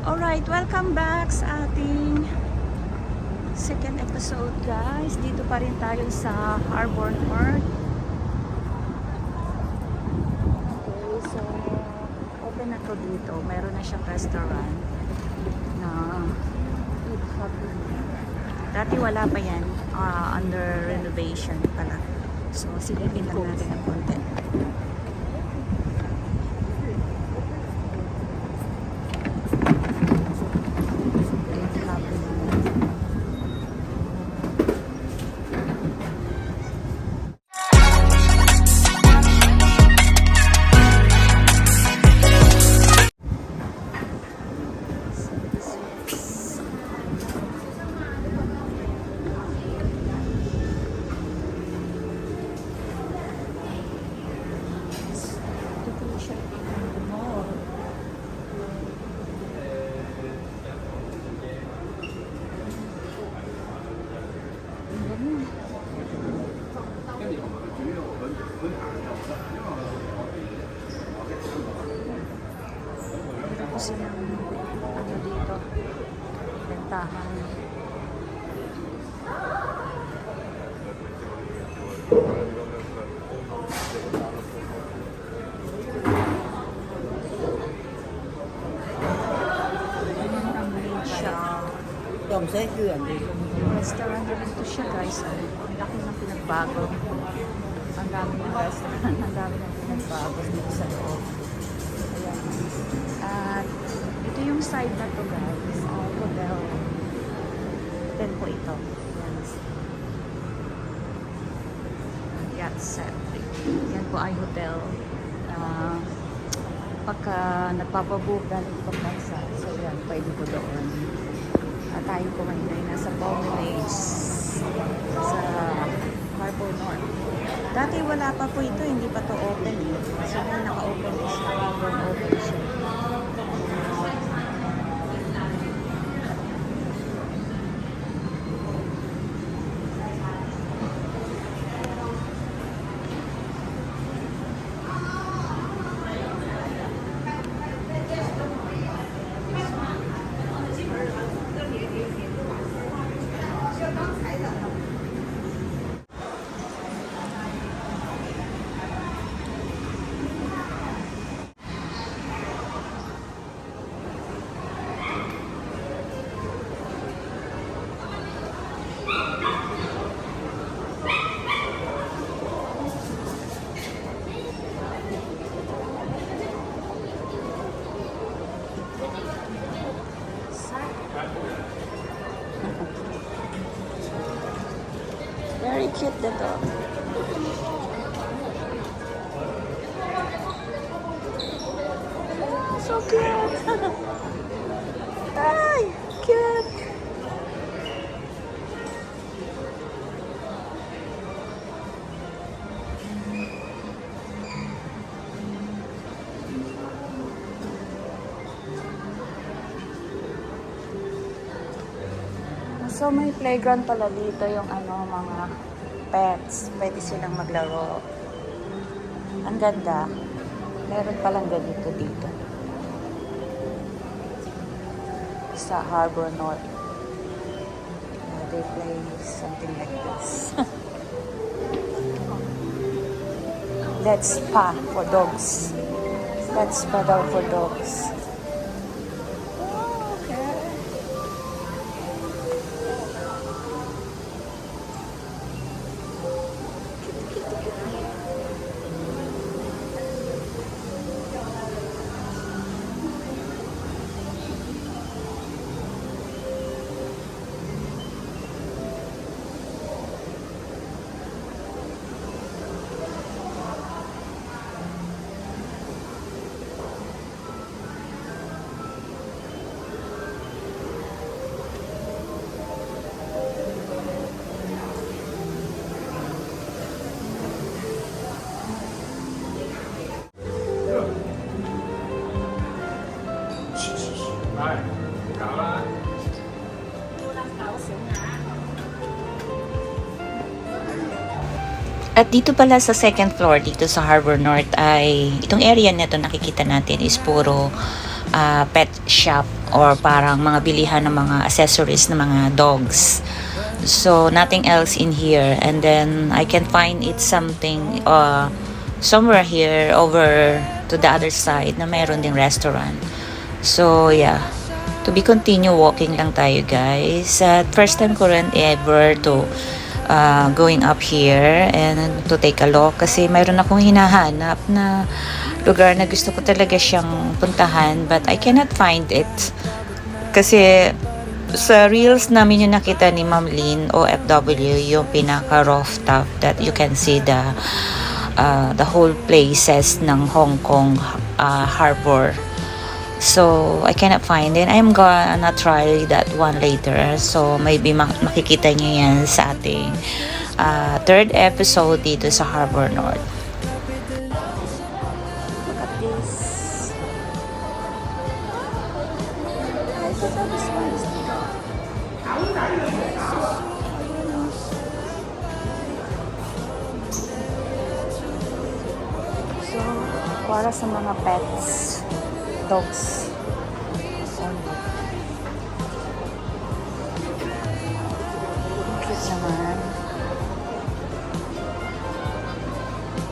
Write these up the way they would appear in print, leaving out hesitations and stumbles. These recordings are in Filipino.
Alright, welcome back sa ating second episode, guys. Dito pa rin tayo sa Harbor North. Okay, so open na to dito. Meron na siyang restaurant na Eat Happy. Dati wala pa yan. Under renovation pala. So silipin lang natin ang konti. Tapos silang ano dito, bentahan. Ayan ang main shop. Restaurant na rin ito siya, guys. Ang laki ng pinagbago. Ang dami ng restaurant, ang dami ng pinagbago dito sa loob. Ayan. At ito yung side na to, guys. Hotel. Hotel po ito. Yacht set. Yan po ay hotel. Pagka nagpapabook galing ibang bansa, so yan, pwede po doon. Tayo po ngayon ay nasa Palm sa Harbor North. Dati wala pa po ito, hindi pa to open eh. So ngayon naka-open siya, open siya. Very cute the dog. So cute. Ay, cute. So may playground pala dito, yung mga pets. Pwede silang maglaro. Ang ganda. Meron palang ganito dito. Sa Harbor North. They play something like this. That's spa for dogs. That's spa daw for dogs. At dito pala sa second floor, dito sa Harbor North, ay itong area na to nakikita natin is puro pet shop or parang mga bilihan ng mga accessories ng mga dogs. So nothing else in here, and then I can find it something somewhere here over to the other side na mayroon ding restaurant. So yeah, to be continue walking lang tayo guys. First time ko rin ever to going up here and to take a look kasi mayroon akong hinahanap na lugar na gusto ko talaga siyang puntahan, but I cannot find it kasi sa reels namin yung nakita ni Ma'am Lynn OFW, yung pinaka rooftop that you can see the whole places ng Hong Kong harbor. So I cannot find it. I'm gonna try that one later. So maybe makikita niyo yan sa ating third episode dito sa Harbor North. Look at this. So, para sa mga pets, dogs. Cute naman.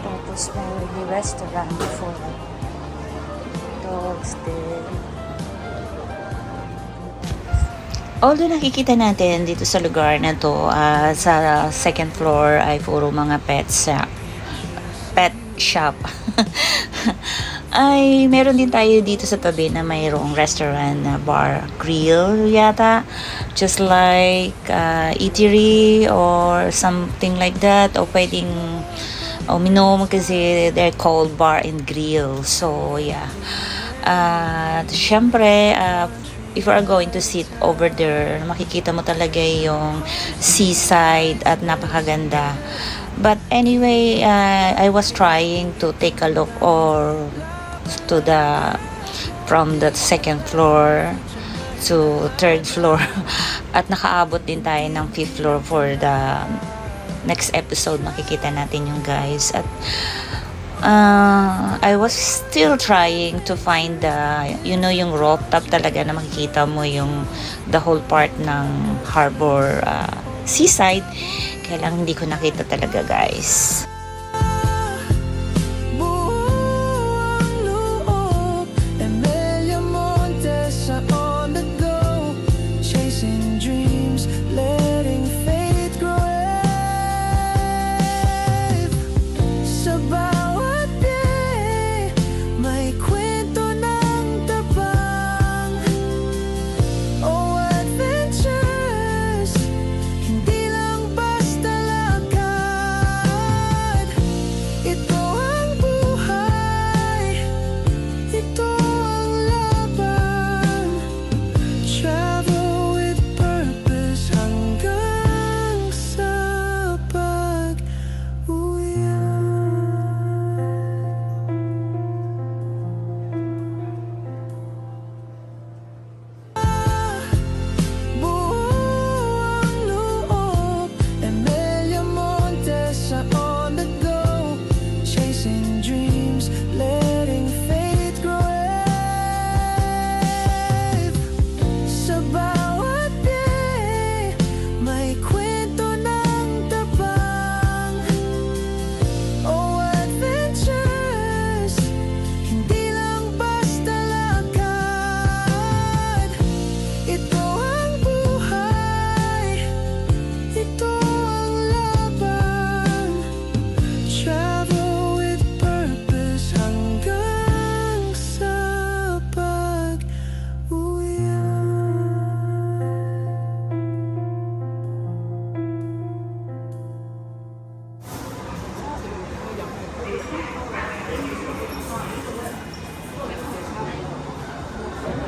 Tapos may restaurant for dogs din. Although nakikita natin dito sa lugar na to, sa second floor ay puro mga pet shop. Ay meron din tayo dito sa tabi na mayroong restaurant na bar grill yata, just like eatery or something like that, o pwedeng uminom kasi they're called bar and grill. So yeah, syempre if you are going to sit over there, makikita mo talaga yung seaside at napakaganda. But anyway, I was trying to take a look or to from the second floor to third floor at nakaabot din tayo ng fifth floor for the next episode. Makikita natin yung guys at I was still trying to find yung rooftop talaga na makikita mo yung the whole part ng harbor seaside. Kaya lang hindi ko nakita talaga guys.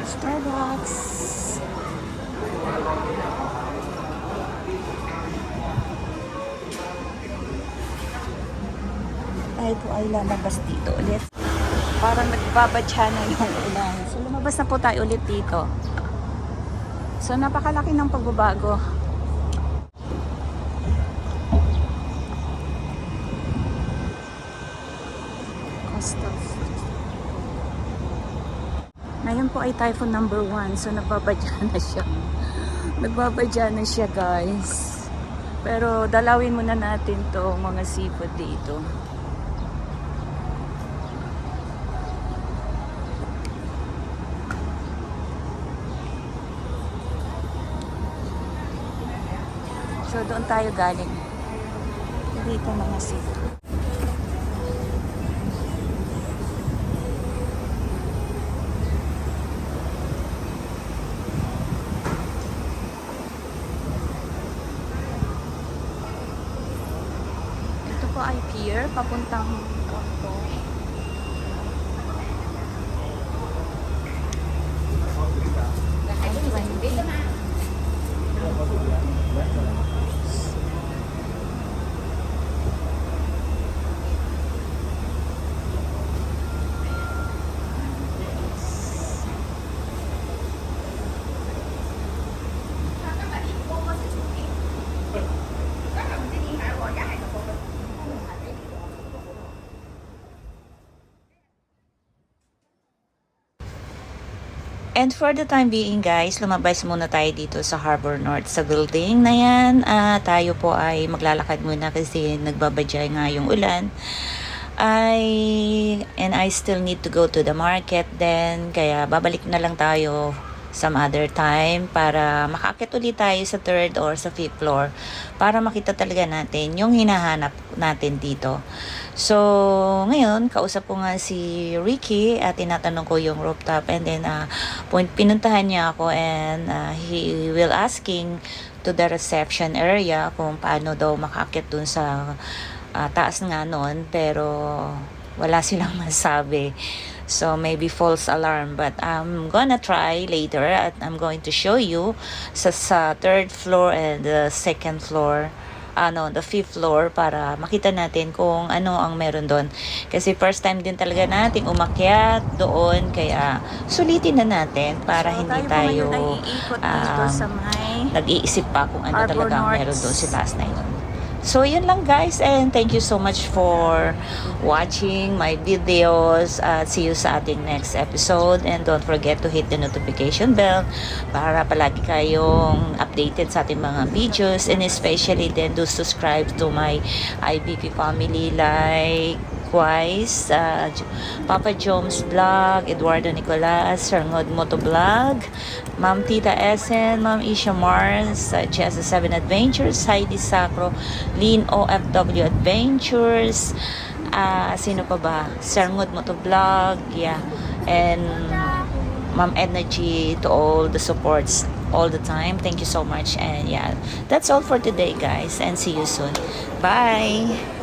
Starbucks. Tayo po ay lalabas dito ulit. Parang nagbabadya na yung ulan. So lumabas na po tayo ulit dito. So napakalaki ng pagbabago. Cost of. Ngayon po ay typhoon number 1. So, nagbabadya na siya. Nagbabadya na siya, guys. Pero, dalawin muna natin to mga seafood dito. So, doon tayo galing. Dito mga seafood. Ito po ay pier, papuntang Kanto. And for the time being guys, lumabas muna tayo dito sa Harbor North sa building na yan. Tayo po ay maglalakad muna kasi nagbabadya nga yung ulan. And I still need to go to the market then. Kaya babalik na lang tayo some other time para makakit ulit tayo sa 3rd or sa 5th floor para makita talaga natin yung hinahanap natin dito. So, ngayon, kausap ko nga si Ricky at tinatanong ko yung rooftop and then pinuntahan niya ako and he will asking to the reception area kung paano daw makakit dun sa taas nga nun pero wala silang masabi. So maybe false alarm but I'm gonna try later at I'm going to show you sa 3rd floor and the 2nd floor the 5th floor para makita natin kung ano ang meron doon kasi first time din talaga nating umakyat doon kaya sulitin na natin para so, hindi tayo nag-iisip pa kung ano Harbor talaga ang meron doon si last night. So, yun lang guys and thank you so much for watching my videos at see you sa ating next episode and don't forget to hit the notification bell para palagi kayong updated sa ating mga videos and especially then do subscribe to my IBP family likewise Papa Joms Vlog, Eduardo Nicolas, Sarngod Moto Vlog, Ma'am Tita Essen, Ma'am Isha Mars, Chesa 7 Adventures, Heidi Sacro, Lynn OFW Adventures, sino pa ba? Sarngod Moto Vlog, yeah, and Ma'am Energy to all the supports all the time. Thank you so much and yeah, that's all for today guys and see you soon. Bye!